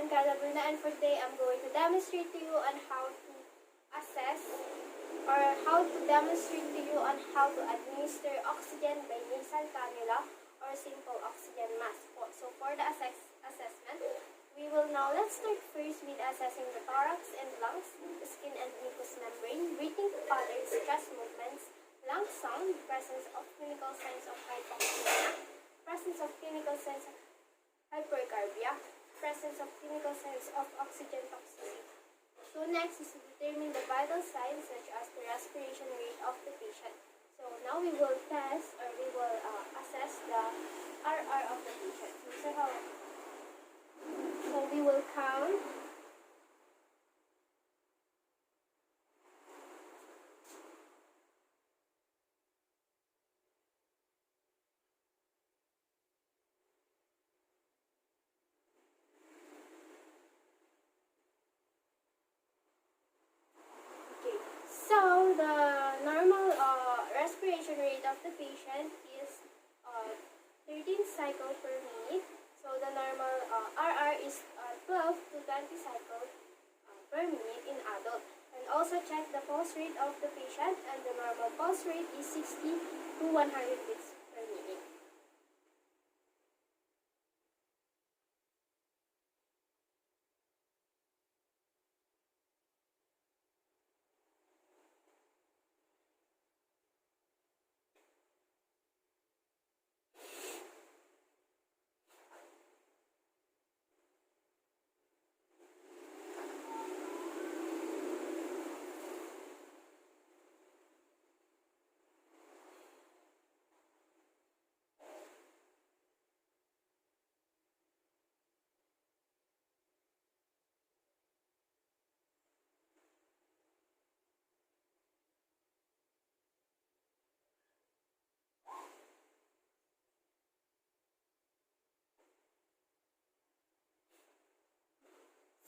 I'm Kyla Bruno, and for today I'm going to demonstrate to you on how to assess or how to demonstrate to you on how to administer oxygen by nasal cannula or simple oxygen mask. So for the assessment, let's start first with assessing the thorax and lungs, the skin and mucous membrane, breathing patterns, chest movements, lung sound, presence of clinical signs of hypoxemia, presence of clinical signs of hypercarbia, presence of clinical signs of oxygen toxicity. So next is to determine the vital signs such as the respiration rate of the patient. So now we will test or we will assess the RR of the patient. So we will count. So the normal respiration rate of the patient is 13 cycles per minute. So the normal RR is 12 to 20 cycles per minute in adult. And also check the pulse rate of the patient, and the normal pulse rate is 60 to 100 beats per minute.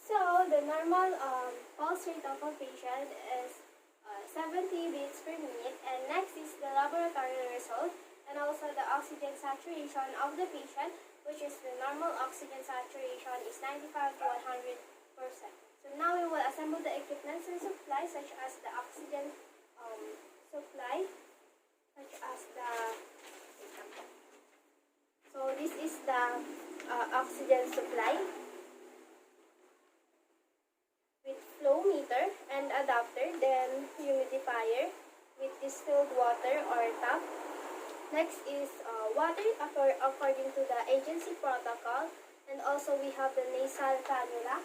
So the normal pulse rate of a patient is 70 beats per minute, and next is the laboratory result and also the oxygen saturation of the patient, which is the normal oxygen saturation is 95 to 100%. So now we will assemble the equipment and supply such as the oxygen supply, such as the so this is the oxygen supply with flow meter and adapter, then humidifier with distilled water or tap. Next is water according to the agency protocol, and also we have the nasal cannula.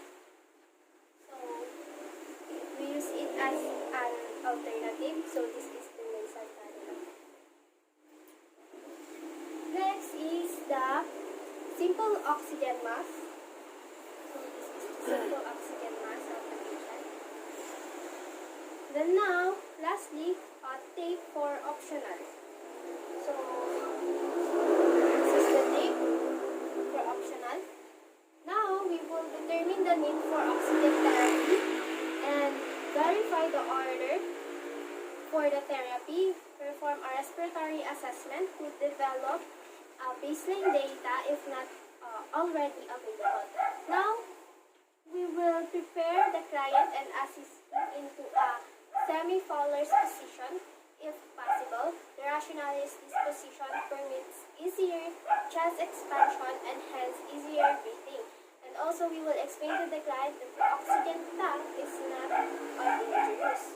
So we use it as an alternative. So this is the nasal cannula. Next is the simple oxygen mask. So this is the simple oxygen mask of the patient. Then now, lastly, tape for optional. So this is the tape for optional. Now we will determine the need for oxygen therapy and verify the order for the therapy, perform a respiratory assessment to develop baseline data if not already available. Now, we will prepare the client and assist him into a semi-Fowler's position if possible. The rationale is this position permits easier chest expansion and hence easier breathing. And also, we will explain to the client that the oxygen tank is not dangerous.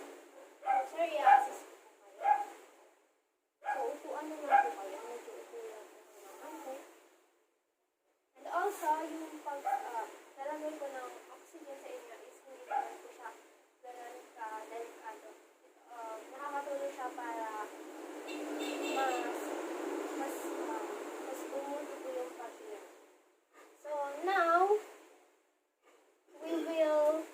Sorry, assist. So, upuan na lang po kayo. Medyo upuan lang po. And also, yung lalagay ko ng oxygen sa inyo is hindi naman po siya ganun ka-delikado. Nakakatulong siya para mas bumuti po yung pag-heal. So, now, we will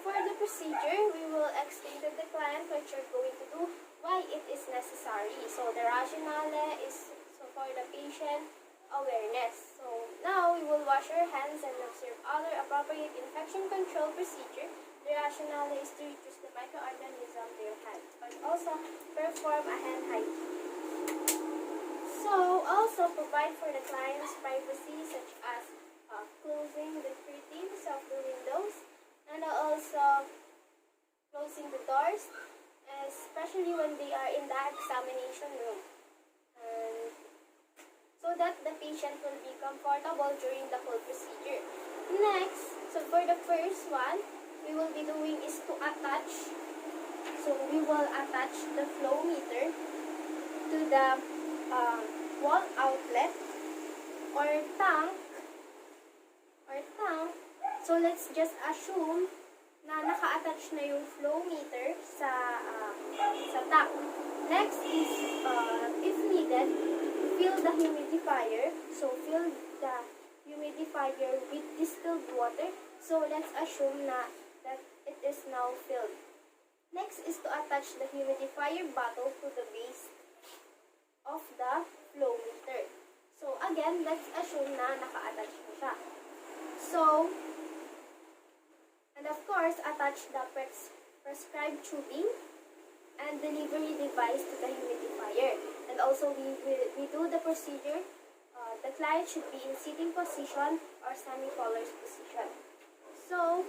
for the procedure, we will explain to the client what you're going to do, why it is necessary. So the rationale is for the patient awareness. So now we will wash our hands and observe other appropriate infection control procedure. The rationale is to reduce the microorganisms of their hands, but also perform a hand hygiene. So also also provide for the client's privacy, such as closing the curtains of the windows, and also closing the doors, especially when they are in the examination room, and so that the patient will be comfortable during the whole procedure. Next, so for the first one, we will be doing is to attach. So we will attach the flow meter to the wall outlet or tank. So let's just assume na naka-attach na yung flow meter sa tank. Next is, if needed, fill the humidifier. So fill the humidifier with distilled water. So let's assume na that it is now filled. Next is to attach the humidifier bottle to the base of the flow meter. So again, let's assume na naka-attach na siya. So, and of course, attach the prescribed tubing and delivery device to the humidifier. And also, we do the procedure. The client should be in sitting position or semi-colors position. So,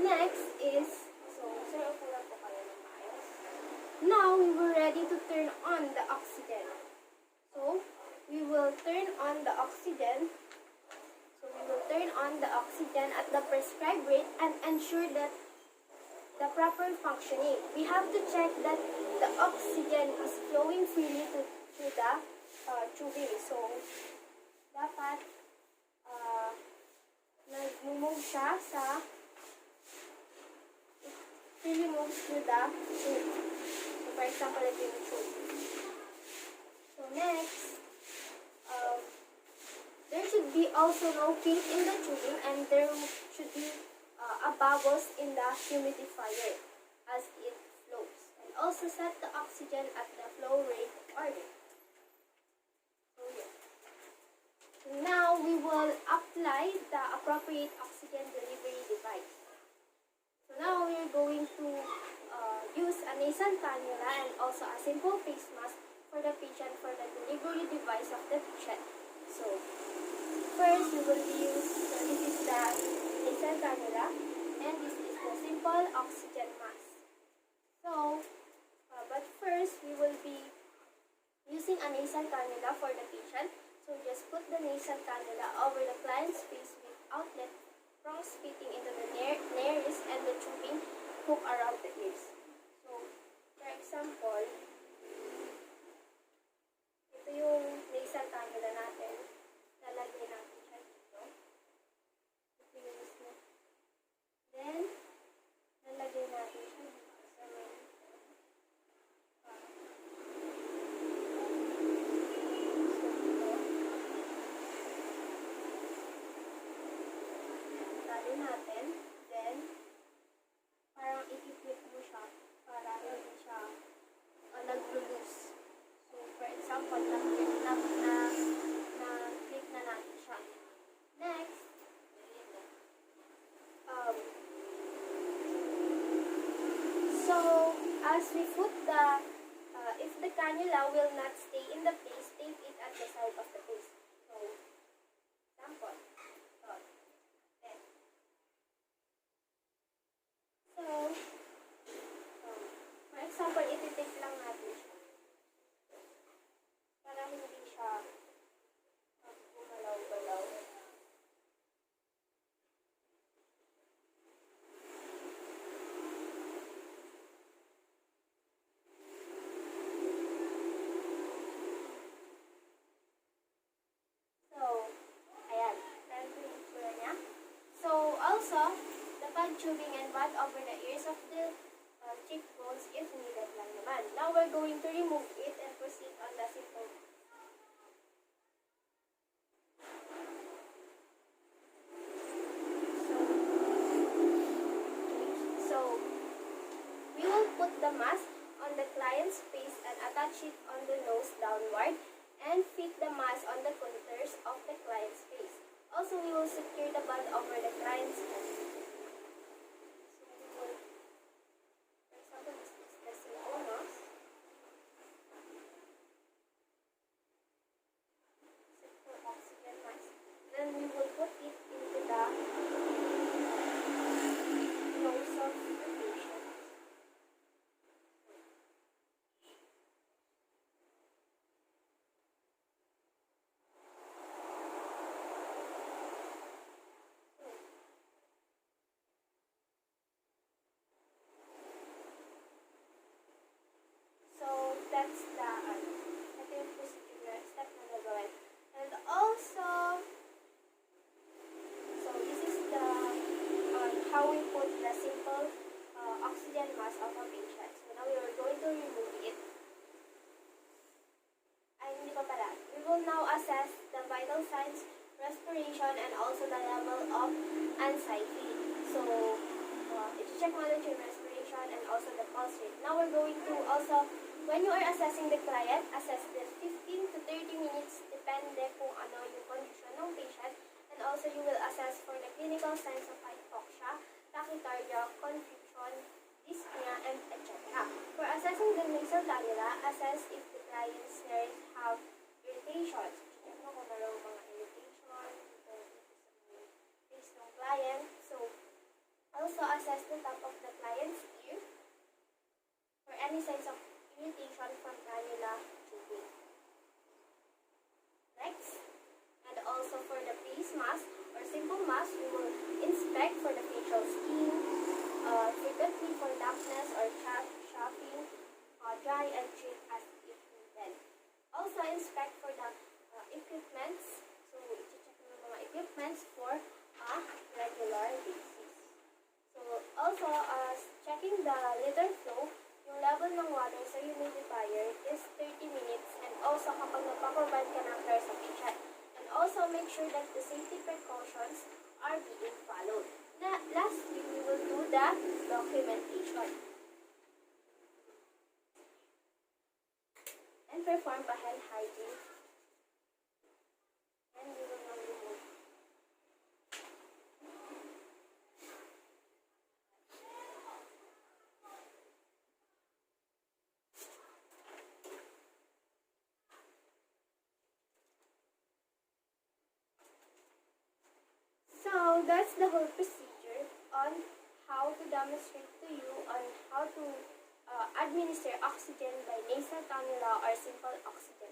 next is, sir, upo lang po kayo ng maayos. Now, we were ready to turn on the oxygen. So, we will turn on the oxygen. So, we will turn on the oxygen at the prescribed rate and ensure that the proper functioning. We have to check that the oxygen is flowing freely through the tubing. So, dapat nag-move siya sa freely moves through the tube. So, for example, ito yung tube. So, next, there should be also no kink in the tubing, and there should be bubbles in the humidifier as it flows. And also set the oxygen at the flow rate order. So, yeah. Now, we will apply the appropriate oxygen delivery device. So now we are going to use a nasal cannula and also a simple face mask for the patient for the delivery device of the patient. So first we will use, this is the nasal cannula and this is the simple oxygen mask. So, but first we will be using a nasal cannula for the patient. So just put the nasal cannula over the client's face with outlet prongs fitting into the nares and the tubing hook around the ears. So, for example, ito yung nasal cannula natin. Lalagay natin siya dito. Ito yung mismo. Then, lalagay natin siya dito sa may natin, then parang i-clip mo siya para hindi siya nag-loose. So, for example, na-clip na natin siya. Next, so, as we put the, if the cannula will not stay in the place, tape it at the side of the face. So, example, for example, iti-take lang natin siya para hindi siya gumalaw-galaw. So, ayan. Ayan po yung itsura niya. So, also, the pad tubing and band over the ears of the cheekbones if needed lang naman. Now, we're going to remove it and proceed on the simple. So, we will put the mask on the client's face and attach it on the nose downward and fit the mask on the contours of the client's face. Also, we will secure the band over the client's head. So, we will, for example, this is the simple nose. also the level of anxiety. So, i-check mo ulit yung respiration and also the pulse rate. Now, we're going to also, when you are assessing the client, assess the 15 to 30 minutes, depende kung ano yung condition ng patient. And also, you will assess for the clinical signs of hypoxia, tachycardia, confusion, dyspnea, and etc. For assessing the nasal cannula, assess if the client's nerves have irritations. Check mo kung mayroong mga irritation dito sa face ng client. So, also assess the top of the client's ear for any signs of irritation from cannula tubing. Next, and also for the face mask or simple mask, we will inspect for the facial skin, frequently for dampness or chapping, dry and shake as if needed. Also inspect for the equipments. So, i-check mo mga equipments for a regular basis. So, also, checking the liter flow, yung level ng water sa humidifier is 30 minutes, and also kapag nagpa-provide ka ng care sa patient. And also make sure that the safety precautions are being followed. Lastly, we will do the documentation and perform a hand hygiene. And we will now remove. So that's the whole procedure on how to demonstrate to you on how to administer oxygen by nasal cannula or simple oxygen